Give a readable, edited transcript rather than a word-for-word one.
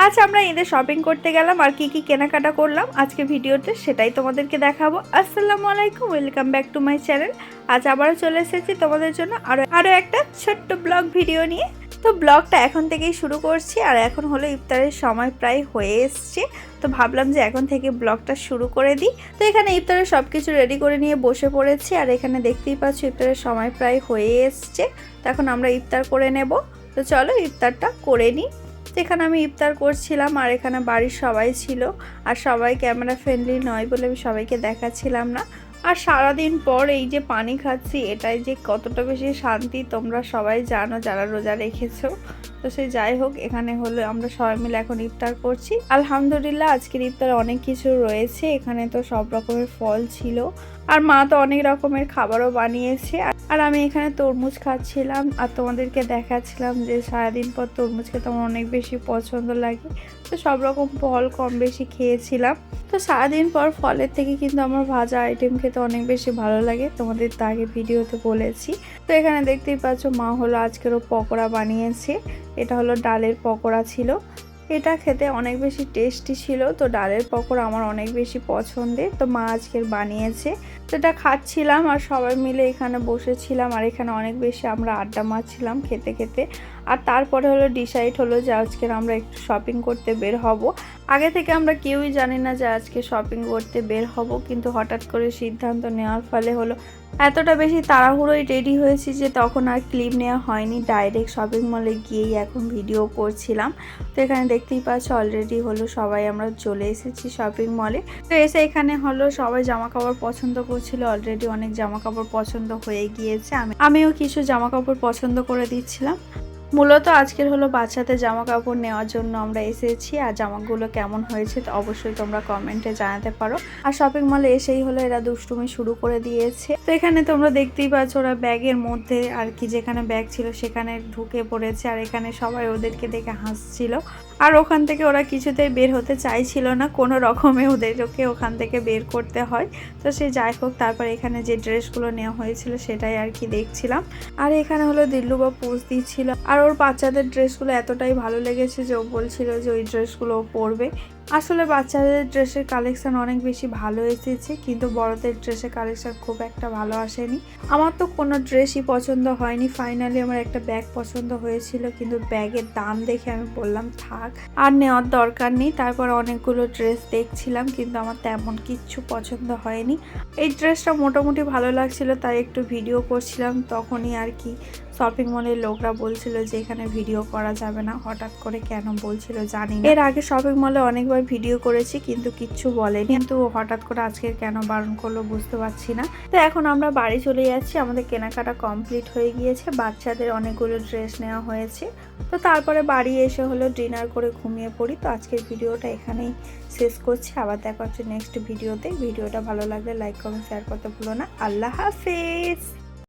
আজ আমরা ঈদে শপিং করতে গেলাম আর কি কেনাকাটা করলাম আজকে ভিডিওতে সেটাই তোমাদেরকে দেখাবো। আসসালামু আলাইকুম, welcome back to my channel. আজ আবারও চলে এসেছি তোমাদের জন্য আরো একটা ছোট্ট ব্লগ ভিডিও নিয়ে। তো ব্লগটা এখন থেকেই শুরু করছি আর এখন হলো ইফতারের সময় প্রায় হয়ে এসছে, তো ভাবলাম যে এখন থেকে ব্লগটা শুরু করে দিই। তো এখানে ইফতারের সব কিছু রেডি করে নিয়ে বসে পড়েছি আর এখানে দেখতেই পাচ্ছি ইফতারের সময় প্রায় হয়ে এসছে। তো এখন আমরা ইফতার করে নেব, তো চলো ইফতারটা করে নিই। এখানে আমি ইফতার করছিলাম আর এখানে বাড়ির সবাই ছিল আর সবাই ক্যামেরা ফ্রেন্ডলি নয় বলে আমি সবাইকে দেখাচ্ছিলাম না। আর সারাদিন পর এই যে পানি খাচ্ছি এটাই যে কতটা বেশি শান্তি তোমরা সবাই জানো যারা রোজা রেখেছো। তো সে যাই হোক, এখানে হলো আমরা সবাই মিলে এখন ইফতার করছি। আলহামদুলিল্লাহ আজকের ইফতারে অনেক কিছু রয়েছে, এখানে তো সব রকমের ফল ছিল আর মা তো অনেক রকমের খাবারও বানিয়েছে। আর আমি এখানে তরমুজ খাচ্ছিলাম আর তোমাদেরকে দেখাচ্ছিলাম যে সারাদিন পর তরমুজ খেতে আমার অনেক বেশি পছন্দ লাগে, তো সব রকম ফল কম বেশি খেয়েছিলাম। তো সারাদিন পর ফলের থেকে কিন্তু আমার ভাজা আইটেম খেতে অনেক বেশি ভালো লাগে, তোমাদের তো আগে ভিডিওতে বলেছি। তো এখানে দেখতেই পাচ্ছ মা হলো আজকেরও পকোড়া বানিয়েছে, এটা হলো ডালের পকোড়া ছিল, এটা খেতে অনেক বেশি টেস্টি ছিল। তো ডালের পকোড়া আমার অনেক বেশি পছন্দের, তো মা আজকের বানিয়েছে। তো এটা খাচ্ছিলাম আর সবাই মিলে এখানে বসেছিলাম আর এখানে অনেক বেশি আমরা আড্ডা মারছিলাম খেতে খেতে। আর তারপরে হলো ডিসাইড হলো যে আজকের আমরা একটু শপিং করতে বের হব। আগে থেকে আমরা কেউই জানি না যে আজকে শপিং করতে বের হব, কিন্তু হঠাৎ করে সিদ্ধান্ত নেওয়ার ফলে হলো এতটা বেশি তাড়াহুড়োই রেডি হয়েছি যে তখন আর ক্লিপ নেওয়া হয়নি, ডাইরেক্ট শপিং মলে গিয়েই এখন ভিডিও করছিলাম। তো এখানে দেখতেই পাচ্ছ অলরেডি হলো সবাই আমরা চলে এসেছি শপিং মলে। তো এসে এখানে হলো সবাই জামা কাপড় পছন্দ করছিল, অলরেডি অনেক জামা কাপড় পছন্দ হয়ে গিয়েছে, আমিও কিছু জামা কাপড় পছন্দ করে দিচ্ছিলাম। মূলত আজকের হলো বাচ্চাদের জামা কাপড় নেওয়ার জন্য আমরা এসেছি আর জামাগুলো কেমন হয়েছে তো অবশ্যই তোমরা কমেন্টে জানাতে পারো। আর শপিং মলে এসেই হলো এরা দুষ্টুমি শুরু করে দিয়েছে। তো এখানে তোমরা দেখতেই পাচ্ছ ওরা ব্যাগের মধ্যে আর কি যেখানে ব্যাগ ছিল সেখানে ঢুকে পড়েছে আর এখানে সবাই ওদেরকে দেখে হাসছিল। আর ওখান থেকে ওরা কিছুতেই বের হতে চাইছিল না, কোনো রকমে ওদেরকে ওখান থেকে বের করতে হয়। তো সে যাই হোক, তারপর এখানে যে ড্রেসগুলো নেওয়া হয়েছিল সেটাই আর কি দেখছিলাম। আর এখানে হলো দিল্লুবা পোজ দিচ্ছিল আর ওর বাচ্চাদের ড্রেসগুলো এতটাই ভালো লেগেছে যে ও বলছিল যে ওই ড্রেসগুলো পরবে। আসলে বাচ্চাদের ড্রেসের কালেকশন অনেক বেশি ভালো এসেছে, কিন্তু বড়দের ড্রেসের কালেকশন খুব একটা ভালো আসেনি। আমার তো কোনো ড্রেসই পছন্দ হয়নি, ফাইনালি আমার একটা ব্যাগ পছন্দ হয়েছিল, কিন্তু ব্যাগের দাম দেখে আমি বললাম থাক আর নেওয়ার দরকার নেই। তারপর অনেকগুলো ড্রেস দেখছিলাম কিন্তু আমার তেমন কিচ্ছু পছন্দ হয়নি। এই ড্রেসটা মোটামুটি ভালো লাগছিল তাই একটু ভিডিও করছিলাম, তখনই আর কি শপিং মলের লোকরা বলছিল যে এখানে ভিডিও করা যাবে না, হঠাৎ করে কেন বলছিল জানি না। এর আগে শপিং মলে অনেকবার ভিডিও করেছি কিন্তু কিচ্ছু বলেনি, কিন্তু হঠাৎ করে আজকে কেন বারণ করলো বুঝতে পারছি না। তো এখন আমরা বাড়ি চলে যাচ্ছি, আমাদের কেনাকাটা কমপ্লিট হয়ে গিয়েছে, বাচ্চাদের অনেকগুলো ড্রেস নেওয়া হয়েছে। তো তারপরে বাড়ি এসে হলো ডিনার করে ঘুমিয়ে পড়ি। তো আজকের ভিডিওটা এখানেই শেষ করছি, আবার দেখা হচ্ছে নেক্সট ভিডিওতে। ভিডিওটা ভালো লাগলে লাইক কমেন্ট শেয়ার করতে ভুলো না। আল্লাহ হাফেজ।